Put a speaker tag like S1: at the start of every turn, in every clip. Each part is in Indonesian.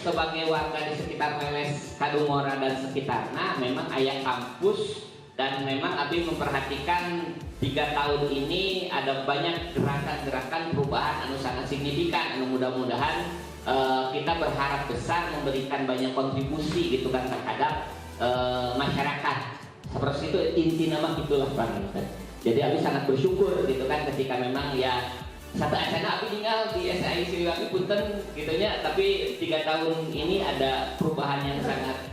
S1: sebagai warga di sekitar Leles, Kadungora dan sekitarnya memang ayah kampus, dan memang Abi memperhatikan 3 tahun ini ada banyak gerakan-gerakan perubahan anu sangat signifikan, anu mudah-mudahan kita berharap besar memberikan banyak kontribusi gitu kan terhadap masyarakat. Seperti itu inti nama itulah Bang. Jadi Abi sangat bersyukur gitu kan ketika memang ya satu asana Abi tinggal di SAI Siliwangi punten gitunya, tapi 3 tahun ini ada perubahan yang sangat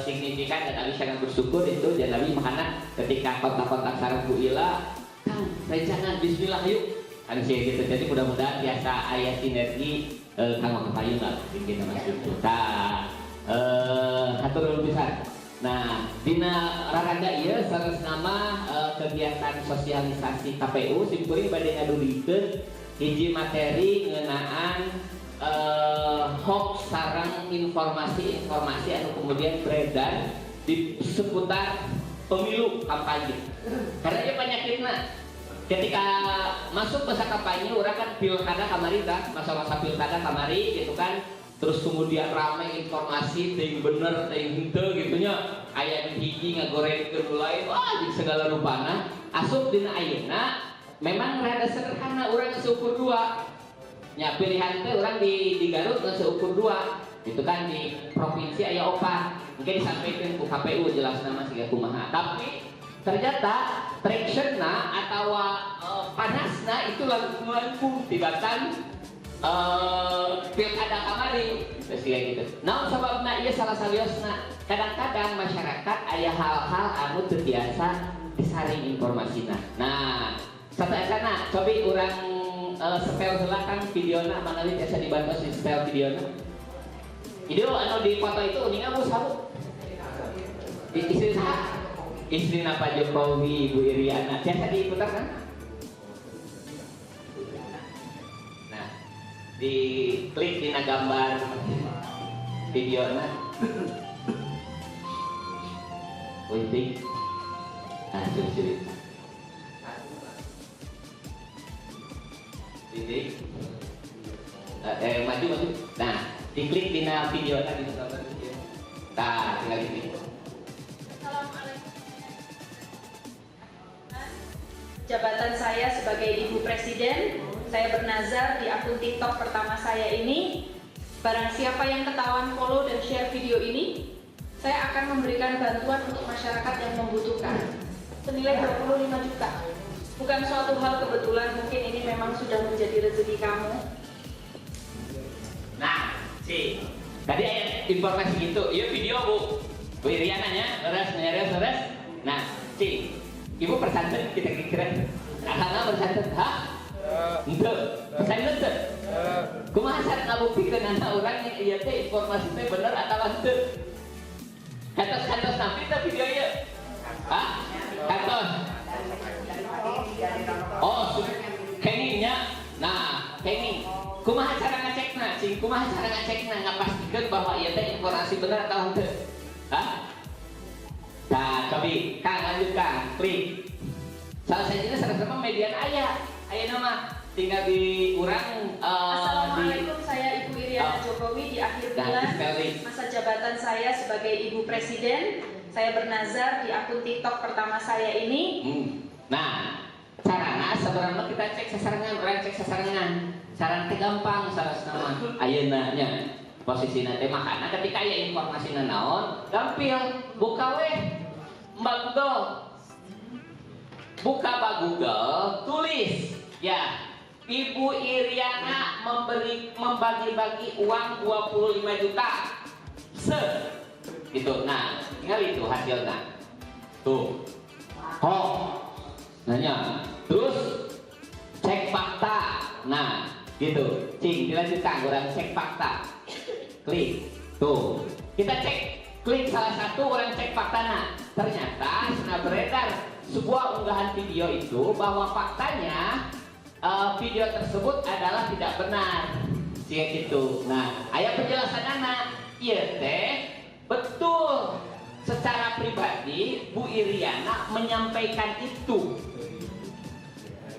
S1: signifikan dan Abi sangat bersyukur itu. Dan Abi makanya ketika kontak-kontak sarang Bu Ila, Kang rencana bismillah yuk kan sih gitu. Jadi mudah-mudahan biasa ayah sinergi Kang Payung lah bikin Mas itu. Hatur nuhun pisan. Nah, dina raraga ieu sanes nama kegiatan sosialisasi KPU simkuring bade ngadulikeun hiji materi ngeunaan hoax sareng informasi-informasi anu kemudian beredar di seputar pemilu kampanye. Karena dia penyakitna ketika masuk masa kampanye orang kan pilkada kamari kan, masa-masa pilkada kamari gitu kan. Terus kemudian ramai informasi ting bener ting henteu gitunya aya hiji ngagorengkeun lain wah jeung segala rupana asup dina ayeuna memang rada sederhana urang seukur dua nya pilihan teh urang di Garut seukur dua itu kan di provinsi aya opat mungkin disampaikan ku KPU jelas nama siga kumaha tapi ternyata tractionna atau panasna itu langkung tibatan pilkada kamari terus kayak gitu. Nah sebabna ieu salah saliosna kadang-kadang masyarakat aya hal-hal anu teu biasa disaring informasina. Nah satu asana cobi urang setel heula kan videona manawi biasa dibantu si setel videona. Video anu di foto itu uningan Bu sabu. Istri saha? Istri Pak Jokowi Ibu Iriana biasa diputar kan? Di klik di gambar videonya wih curi maju nah diklik di videonya di gambar video nah tinggal diklik.
S2: Assalamualaikum. Jabatan saya sebagai Ibu Presiden, saya bernazar di akun TikTok pertama saya ini. Barang siapa yang ketahuan follow dan share video ini, saya akan memberikan bantuan untuk masyarakat yang membutuhkan senilai 25 juta. Bukan suatu hal kebetulan, mungkin ini memang sudah menjadi rezeki kamu.
S1: Nah, tadi ada informasi gitu. Iya video Bu Iriana nya, leres. Nah, Ibu persantren kita kira. Karena persantren, Ente, pesantren teh. Kumaha cara ngabuktikan anak orang ieu teh informasi teh bener atau ente? Kantos napi teh video ieu. Kantos. Oh, keningnya. Nah, kening. Kumaha cara ngecekna? Kumaha cara ngecekna ngapastikeun bahwa ieu teh informasi bener atau ente? Nah, cobi Kang lanjutkan, klik. Salah satunya sama-sama median ayah nama tinggal di urang.
S2: Assalamualaikum, saya Ibu Iriana Jokowi di akhir bulan masa jabatan saya sebagai Ibu Presiden. Saya bernazar di akun TikTok pertama saya ini.
S1: Nah, carana sebenarnya kita cek sasarangan, orang cek sasarangan. Saran teh gampang salah nama ayeuna nya. Posisina teh makana ketika aya informasi naon, gampil buka Mbak Google. Buka Mbak Google, tulis ya, Ibu Iriana membagi-bagi uang 25 juta. Gitu. Nah, tinggal itu hasilnya. Tuh. Nanya. Terus cek fakta. Nah, gitu. Dilanjutkan orang cek fakta. Klik. Tuh. Kita klik salah satu orang cek faktanya. Ternyata sudah beredar sebuah unggahan video itu bahwa faktanya video tersebut adalah tidak benar. Kayak gitu. Nah, aya penjelasan anak. Iya teh betul. Secara pribadi Bu Iriana menyampaikan itu.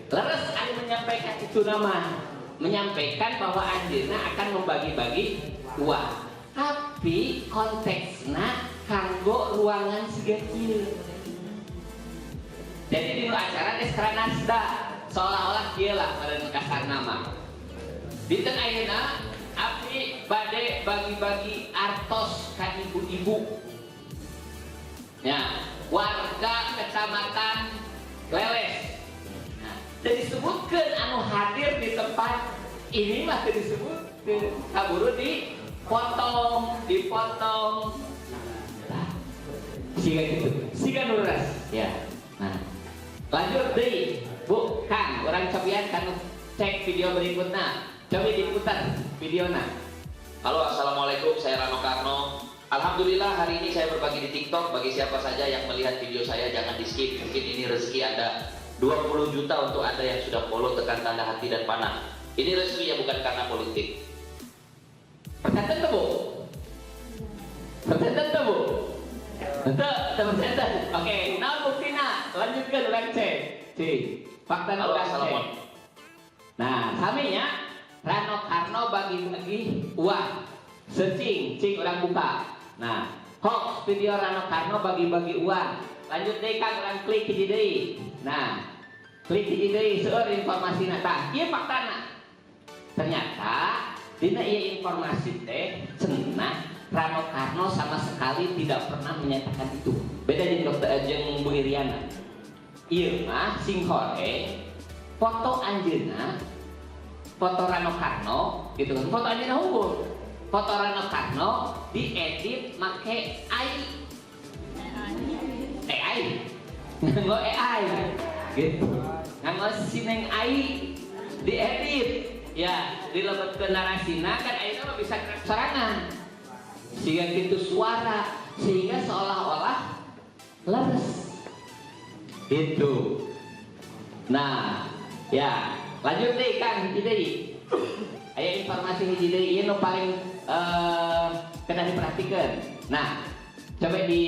S1: Leres menyampaikan itu nama. Menyampaikan bahwa Andirna akan membagi-bagi Wah, tapi konteksnya kanggo ruangan siga kieu. Jadi di acara Deskra Nasda seolah-olah kieu lah meureun kasar nama. Dinten ayeuna abdi bade bagi-bagi artos ka ibu-ibu. Ya, warga kecamatan Leles. Nah, disebutkan anu hadir di tempat ini mah disebut kaburu dipotong. Nah, siga gitu, siga nuras. Ya. Nah, lanjut deh, Bu, Kang, orang cobian kan cek video berikutnya. Coba diputar videonya.
S3: Halo, assalamualaikum, saya Rano Karno. Alhamdulillah hari ini saya berbagi di TikTok. Bagi siapa saja yang melihat video saya jangan di skip. Mungkin ini rezeki Anda. 20 juta untuk Anda yang sudah follow, tekan tanda hati dan panah. Ini resmi ya, bukan karena politik.
S1: Percenten tuh, Bu? Percenten tuh, Bu? Percenten. Oke, nah buktinya. Lanjutkan orang cek. Fakta
S3: Halo,
S1: orang cek.
S3: assalamualaikum.
S1: Nah, saminya Rano Karno bagi-bagi uang. Cing orang buka. Nah, hoax video Rano Karno bagi-bagi uang. Lanjut deh Kang, orang klik hiji deui. Nah, klik hiji deui seueur informasina tah. Ieu faktana. Ternyata dina ieu informasi teh cenah Rano Karno sama sekali tidak pernah menyatakan itu. Beda jeung Dokter jeung Bu Iriana. Ieu mah sing hore foto anjeunna, foto Rano Karno gitu kan. Foto anjeunna unggul. Foto Rano Karno diedit make AI. Nganggo AI gitu. Nganggo sineng AI diedit. Ya, dilebetkeun narasina kan ayeuna mah bisa sorangan. Sehingga gitu suara, sehingga seolah-olah leres. Gitu. Nah, ya, lanjut deh Kang hiji deui. Aya informasi hiji deui ieu nu paling kena diperhatikan. Nah, coba di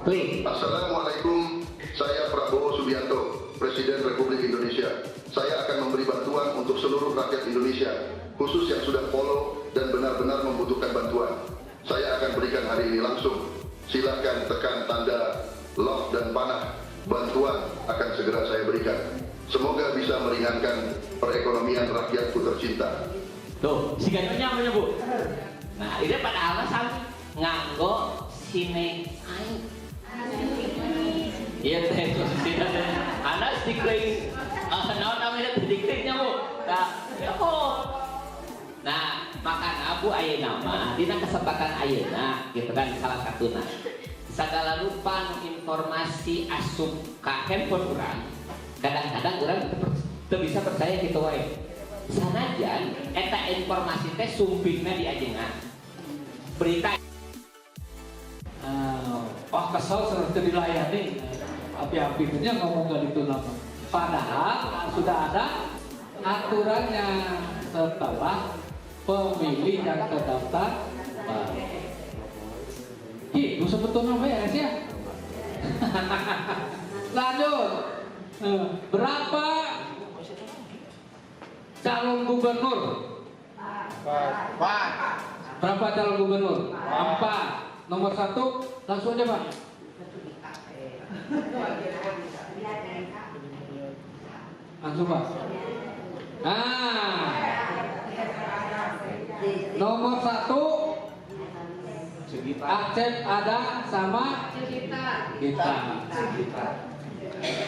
S1: klik.
S4: Assalamualaikum, saya Prabowo Subianto, Presiden Republik Indonesia. Saya akan memberi bantuan untuk seluruh rakyat Indonesia, khusus yang sudah follow dan benar-benar membutuhkan bantuan. Saya akan berikan hari ini langsung. Silakan tekan tanda love dan panah. Bantuan akan segera saya berikan. Semoga bisa meringankan perekonomian rakyatku tercinta.
S1: Tuh, si ganonya menyebut. Nah, ini pada alasan nganggo sine aing. Iya teh, sine ana stikling. Naon namanya dikliknya Bu. Nah, ya kok. Nah, makanya Bu ayeuna mah dina kesempatan ayeuna gitu kan salah satuna. Sagala rupa informasi asup ka handphone urang. Kadang-kadang urang teu bisa percaya kitu wae. Sanajan eta informasi teh sumpingna di ajeuna. Berita
S5: Pak kesel seperti dilayani api-apinya ngomong gak itu nama. Padahal sudah ada aturannya setelah pemilih yang terdaftar baru. Itu sebetulnya beres ya. Lanjut. Berapa calon gubernur? Berapa calon gubernur? 4. Nomor 1 langsung aja Pak. Langsung Pak. Nah, nomor 1 Acep ada sama kita.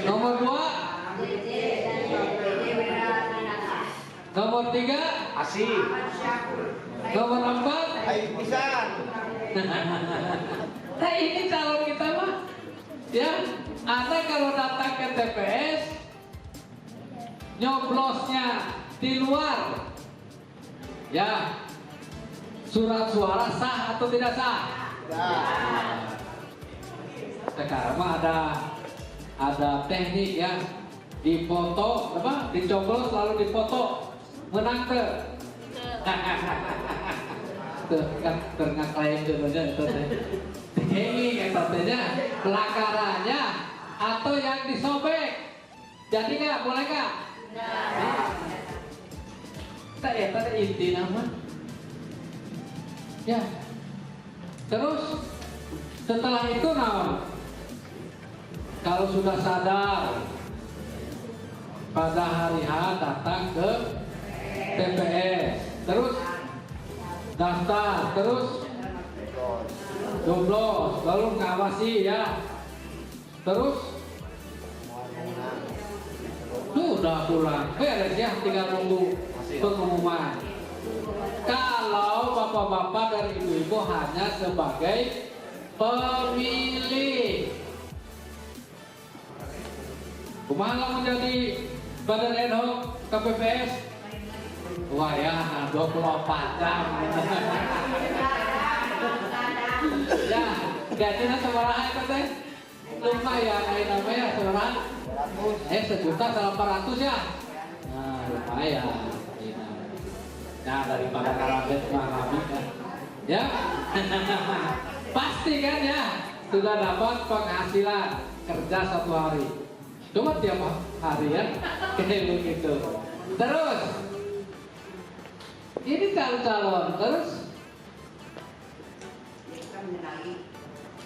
S5: Nomor 2 nomor 3
S6: Asih.
S5: nomor 4
S6: Ayo pisan.
S5: Nah ini calon kita mah ya, Anda kalau datang ke TPS nyoblosnya di luar ya, surat suara sah atau tidak sah? Sekarang mah ada teknik ya, dipoto apa, dicoblos lalu dipoto, menang ke tuh kan terngklaim sebenarnya itu teh ini katanya pelanggarannya atau yang disobek jadi nggak, boleh nggak? Tak ya tadi inti nama Ya. Terus setelah itu naon? Kalau sudah sadar pada hari H datang ke TPS, terus daftar, terus coblos, lalu ngawasi ya, terus sudah pulang, beres ya, tinggal nunggu pengumuman. Kalau bapak-bapak dan ibu-ibu hanya sebagai pemilih, kumaha menjadi badan ad hoc KPPS? Wah ya, 24 jam. Ya, gajinya seberapa itu teh? Lumayan, namanya seberapa? 1.800.000 ya. Nah, lumayan. Nah, daripada karabet mah kan. Ya. Pasti kan ya, sudah dapat penghasilan kerja 1 hari. Cuma tiap hari ya, kayak begitu. Terus, ini calon-calon, terus.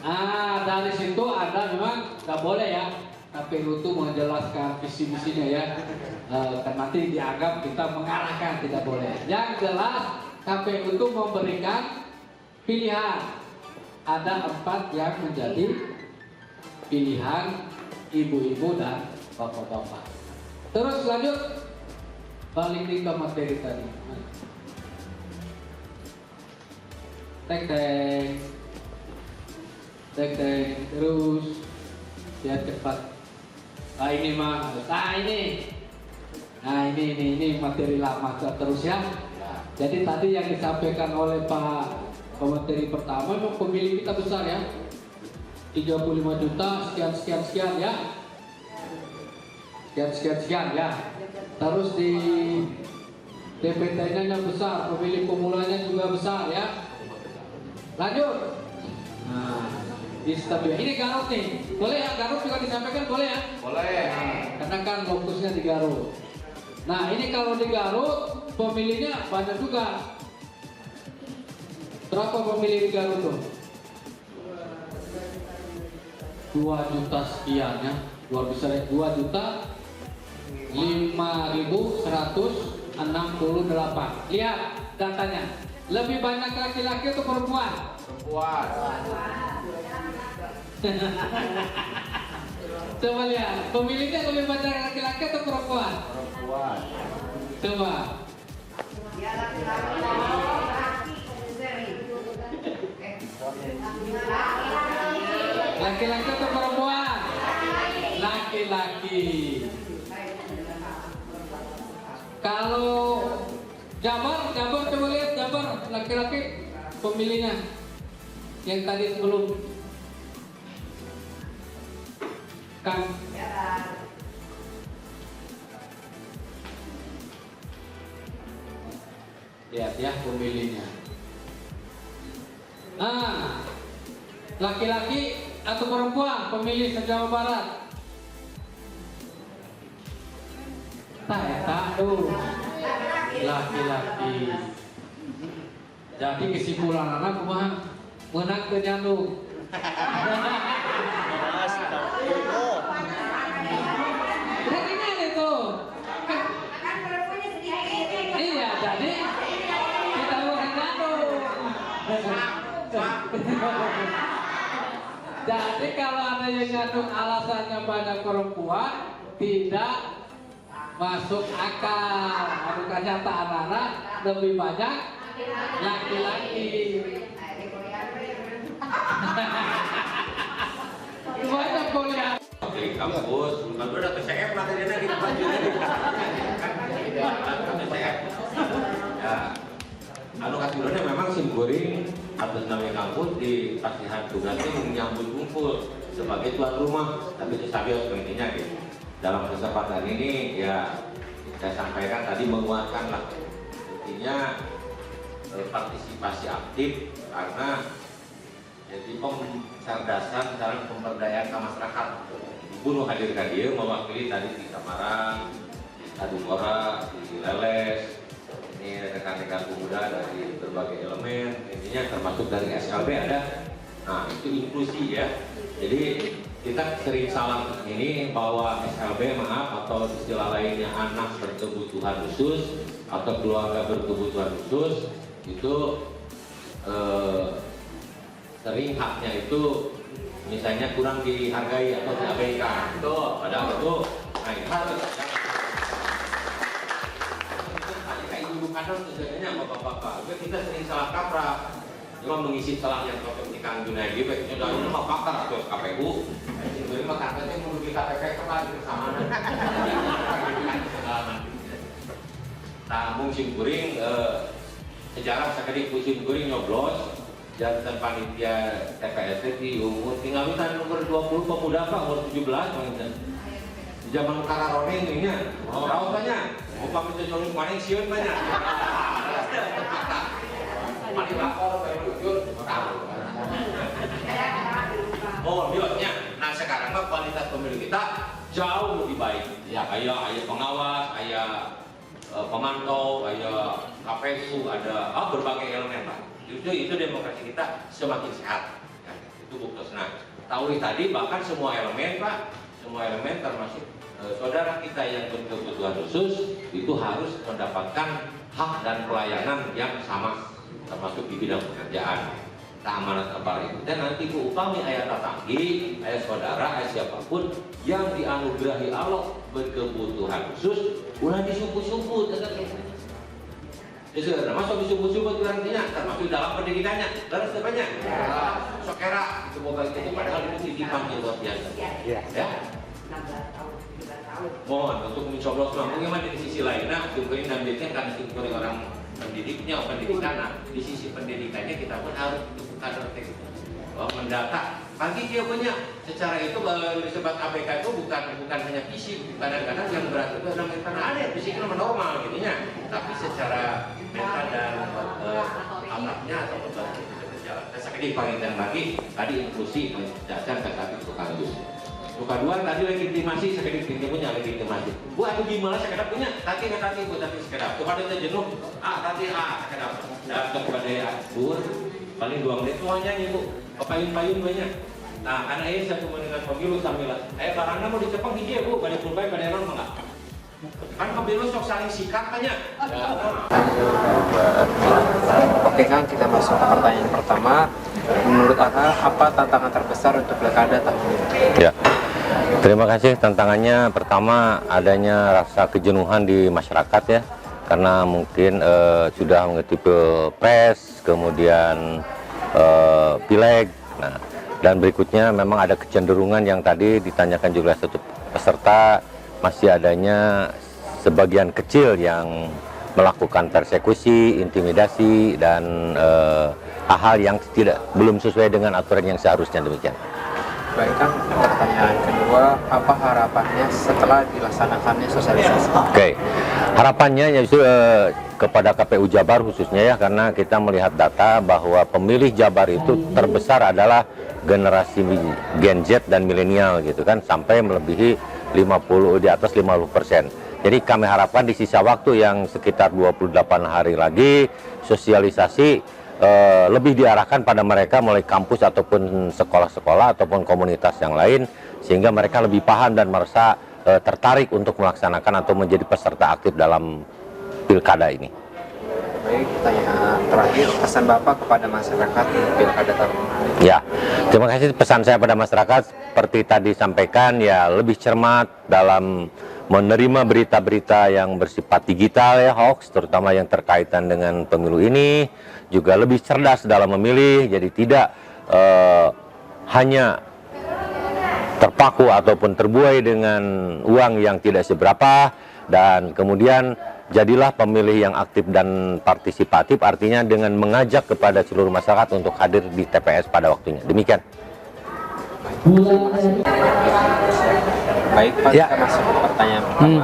S5: Nah, dari situ ada memang nggak boleh ya, KPU itu menjelaskan visi misinya ya, kan nanti dianggap kita mengarahkan, tidak boleh. Yang jelas KPU itu memberikan pilihan, ada 4 yang menjadi pilihan ibu-ibu dan bapak-bapak. Terus lanjut, balik ke materi tadi. Tek, terus biar cepat. Nah ini mah, ini materi lama terus ya. Jadi tadi yang disampaikan oleh Pak Pemateri pertama, memang pemilih kita besar ya, 35 juta sekian ya, sekian ya. Terus di DPT-nya besar, pemilih pemulanya juga besar ya. Lanjut. Nah, di stadion ini Garut nih, boleh ya, Garut juga disampaikan boleh ya? Boleh. Nah, karena kan fokusnya di Garut. Nah ini kalau di Garut pemilihnya banyak juga. Berapa pemilih di Garut tuh? 2 juta sekian ya, luar biasa ya, 2.5.168. Lihat datanya, lebih banyak laki-laki atau perempuan? Perempuan. Coba lihat, pemilihnya lebih banyak laki-laki atau perempuan? Perempuan. Coba. Laki-laki atau perempuan? Laki-laki. Kalau Jabar coba lihat Jabar, laki-laki pemilihnya yang tadi sebelum kan. Lihat ya pemilihnya. Nah, laki-laki atau perempuan pemilih se-Jawa Barat? Tuh, laki-laki. Jadi kesimpulan anak kumaha menang ke nyandung. Ingat itu. Iya, jadi kita bukan nyandung. Jadi kalau ada yang nyandung alasannya banyak perempuan, tidak masuk akal. Bukan nyata anak-anak lebih banyak laki-laki. Banyak kuliah
S6: di kampus, bukan udah TCF lah tadi kita lanjutin. TCF. Ya, anu kasurnya memang simkuring atas nama kampus di Pasihan tugas itu menyambut kumpul sebagai tuan rumah, tapi itu sabios intinya gitu. Dalam kesempatan ini ya saya sampaikan tadi menguatkan lah intinya partisipasi aktif karena jadi pencerdasan dalam pemberdayaan ke masyarakat. Ibu hadirkan dia mewakili tadi di Samarang, di Kadungora, di Leles, Ini rekan-rekan pemuda dari berbagai elemen, intinya termasuk dari SLB ada. Nah, itu inklusi ya. Jadi kita sering salah ini bahwa SLB atau istilah lainnya anak berkebutuhan khusus atau keluarga berkebutuhan khusus itu sering haknya itu misalnya kurang dihargai atau diabaikan. Padahal itu, nah itu harus kayak ibu kadang sebenarnya bapak-bapak, kita sering salah kaprah. Cuma mengisi celah yang cocok di Kang Junaidi, sudah ini mah pakar atau KPU. Jadi mah katanya mau di KPP kembali bersama. Nah, musim kuring sejarah sekali musim kuring nyoblos jabatan panitia TPS di umur tinggal kita nomor 20 pemuda Pak umur 17 di zaman Kararone ini nya. Tahu tanya, upah itu jolong maning sieun banyak. Mari lapor oh, biasanya. Nah sekarang mah kualitas pemilu kita jauh lebih baik. Ya, ayah pengawas, ayah pemantau, ayah KPU, ada berbagai elemen Pak. Justru itu demokrasi kita semakin sehat. Ya, itu bukti. Nah, tahu tadi bahkan semua elemen Pak, semua elemen termasuk saudara kita yang berkebutuhan khusus itu harus mendapatkan hak dan pelayanan yang sama, termasuk di bidang pekerjaan, keamanan abal itu. Dan nanti ku upami ayat tatanggi, ayat saudara, ayat siapapun yang dianugerahi Allah berkebutuhan khusus, ulah disumput-sumput. Jadi masuk disumput-sumput artinya termasuk dalam pendidikannya, harus banyak. Sokera itu moga itu padahal itu titipan yang luar biasa. Ya. Mohon untuk mencoblos bagaimana di sisi lainnya, mungkin nantinya karena itu orang pendidiknya, pendidikan. Nah, di sisi pendidikannya kita pun harus kader mendata. Bagi dia punya secara itu disebut ABK itu bukan hanya fisik, kadang-kadang yang berat itu adalah karena ada fisiknya normal gitunya, tapi secara mental dan alatnya atau berbagai itu berjalan. Saya paling dan bagi tadi inklusi dasar tetapi tukang dus. Kedua tadi legitimasi, sekedar kita punya legitimasi. Bu, aku gimana sekedar punya? Tadi bu, tapi sekedar. Kepada saya jenuh, tadi sekedar. Dan kepada bu, paling 2 menit semuanya nih bu. Payun-payun banyak. Nah, karena ini saya mendengar pemilu sambil barangnya mau dicepang hiji bu, pada pulpai pada orang enggak. Kan pemilu sok saling sikat banyak.
S7: Oke Kang, kita masuk ke pertanyaan pertama. Menurut Aka, apa tantangan terbesar untuk pilkada tahun ini?
S8: Ya, terima kasih. Tantangannya pertama adanya rasa kejenuhan di masyarakat ya, karena mungkin sudah mengikuti pilpres, kemudian pileg. Nah, dan berikutnya memang ada kecenderungan yang tadi ditanyakan juga satu peserta, masih adanya sebagian kecil yang melakukan persekusi, intimidasi, dan hal-hal yang belum sesuai dengan aturan yang seharusnya demikian.
S7: Baik Kang, pertanyaan kedua, apa harapannya setelah dilaksanakannya sosialisasi?
S8: Oke, harapannya yaitu kepada KPU Jabar khususnya ya, karena kita melihat data bahwa pemilih Jabar itu terbesar adalah generasi Gen Z dan milenial gitu kan, sampai melebihi di atas 50%. Jadi kami harapkan di sisa waktu yang sekitar 28 hari lagi sosialisasi lebih diarahkan pada mereka mulai kampus ataupun sekolah-sekolah ataupun komunitas yang lain, sehingga mereka lebih paham dan merasa tertarik untuk melaksanakan atau menjadi peserta aktif dalam pilkada ini.
S7: Baik, pertanyaan terakhir, pesan Bapak kepada masyarakat di pilkada tahun ini.
S8: Ya, terima kasih. Pesan saya pada masyarakat seperti tadi sampaikan ya, lebih cermat dalam menerima berita-berita yang bersifat digital ya, hoax, terutama yang terkaitan dengan pemilu ini, juga lebih cerdas dalam memilih, jadi tidak hanya terpaku ataupun terbuai dengan uang yang tidak seberapa, dan kemudian jadilah pemilih yang aktif dan partisipatif, artinya dengan mengajak kepada seluruh masyarakat untuk hadir di TPS pada waktunya. Demikian.
S7: Baik Pak, kita masuk ke pertanyaan pertama.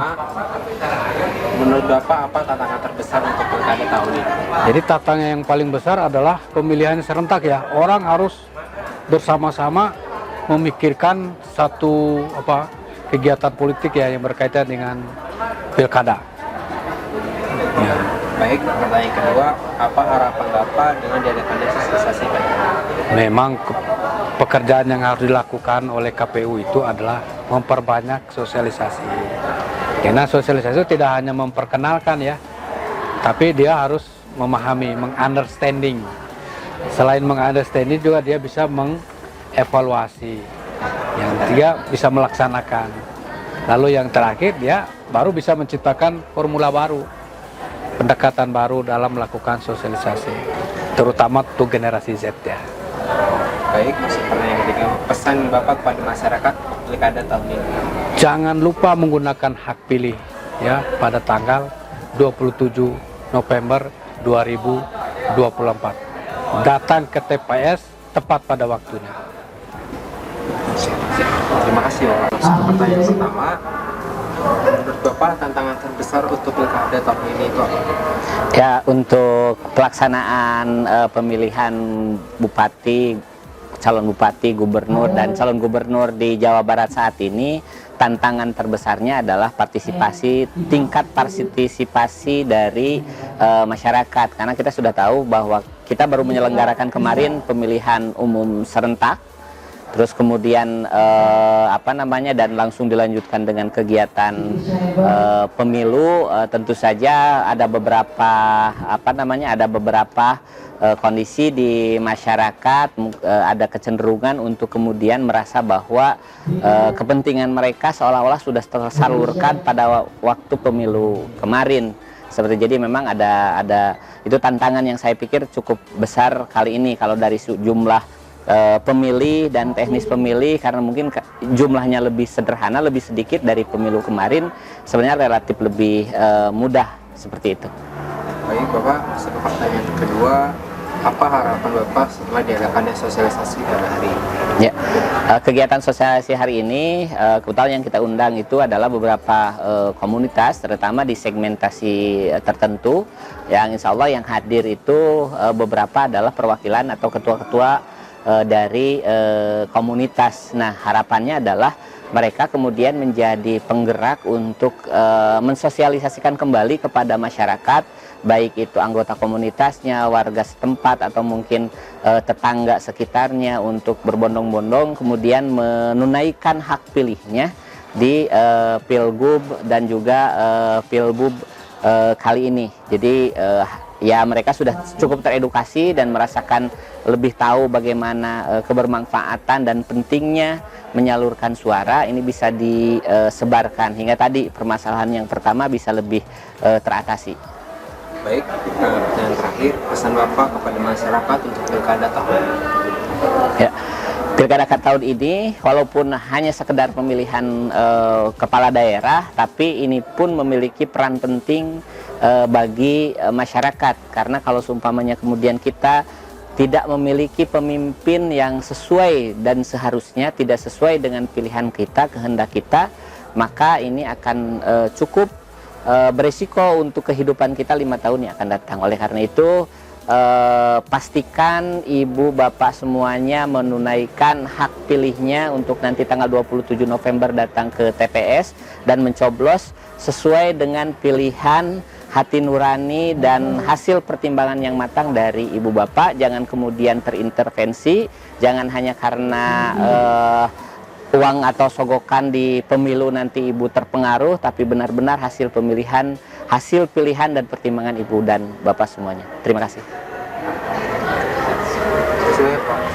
S7: Menurut Bapak, apa tantangan terbesar untuk pilkada tahun ini?
S5: Jadi tantangan yang paling besar adalah pemilihan serentak ya. Orang harus bersama-sama memikirkan satu kegiatan politik ya yang berkaitan dengan pilkada. Ya.
S7: Baik, pertanyaan kedua, apa harapan Bapak dengan diadakannya sosialisasi Pak?
S5: Memang pekerjaan yang harus dilakukan oleh KPU itu adalah memperbanyak sosialisasi. Karena sosialisasi itu tidak hanya memperkenalkan ya, tapi dia harus memahami, mengunderstanding. Selain mengunderstanding juga dia bisa mengevaluasi, yang dia bisa melaksanakan. Lalu yang terakhir dia baru bisa menciptakan formula baru, pendekatan baru dalam melakukan sosialisasi, terutama untuk generasi Z ya.
S7: Baik, pertanyaan ketiga, pesan Bapak kepada masyarakat pilkada tahun ini.
S5: Jangan lupa menggunakan hak pilih ya pada tanggal 27 November 2024. Datang ke TPS tepat pada waktunya.
S7: Terima kasih Bapak. Pertanyaan pertama, menurut Bapak tantangan terbesar untuk pilkada tahun ini itu apa?
S1: Ya, untuk pelaksanaan pemilihan bupati, calon bupati, gubernur, dan calon gubernur di Jawa Barat saat ini, tantangan terbesarnya adalah tingkat partisipasi dari masyarakat. Karena kita sudah tahu bahwa kita baru menyelenggarakan kemarin pemilihan umum serentak, terus kemudian dan langsung dilanjutkan dengan kegiatan pemilu. Tentu saja ada beberapa kondisi di masyarakat, ada kecenderungan untuk kemudian merasa bahwa kepentingan mereka seolah-olah sudah tersalurkan pada waktu pemilu kemarin. Jadi memang ada itu tantangan yang saya pikir cukup besar kali ini kalau dari jumlah pemilih dan teknis pemilih, karena mungkin jumlahnya lebih sederhana, lebih sedikit dari pemilu kemarin, sebenarnya relatif lebih mudah seperti itu.
S7: Baik Bapak, masuk ke pertanyaan kedua, apa harapan Bapak setelah diadakannya sosialisasi pada hari ini?
S1: Ya, kegiatan sosialisasi hari ini kebetulan yang kita undang itu adalah beberapa komunitas, terutama di segmentasi tertentu, yang insya Allah yang hadir itu beberapa adalah perwakilan atau ketua-ketua dari komunitas. Nah, harapannya adalah mereka kemudian menjadi penggerak untuk mensosialisasikan kembali kepada masyarakat, baik itu anggota komunitasnya, warga setempat, atau mungkin tetangga sekitarnya, untuk berbondong-bondong kemudian menunaikan hak pilihnya di Pilgub dan juga Pilbub kali ini. Jadi ya mereka sudah cukup teredukasi dan merasakan lebih tahu bagaimana kebermanfaatan dan pentingnya menyalurkan suara ini bisa disebarkan hingga tadi permasalahan yang pertama bisa lebih teratasi.
S7: Baik, pertanyaan terakhir, pesan Bapak kepada masyarakat untuk pilkada tahun ini.
S1: Ya, pilkada tahun ini walaupun hanya sekedar pemilihan kepala daerah, tapi ini pun memiliki peran penting bagi masyarakat, karena kalau seumpamanya kemudian kita tidak memiliki pemimpin yang sesuai dan seharusnya tidak sesuai dengan pilihan kita, kehendak kita, maka ini akan cukup berisiko untuk kehidupan kita 5 tahun yang akan datang. Oleh karena itu pastikan ibu bapak semuanya menunaikan hak pilihnya untuk nanti tanggal 27 November datang ke TPS dan mencoblos sesuai dengan pilihan hati nurani dan hasil pertimbangan yang matang dari ibu bapak. Jangan kemudian terintervensi, jangan hanya karena uang atau sogokan di pemilu nanti ibu terpengaruh, tapi benar-benar hasil pilihan dan pertimbangan ibu dan bapak semuanya. Terima kasih.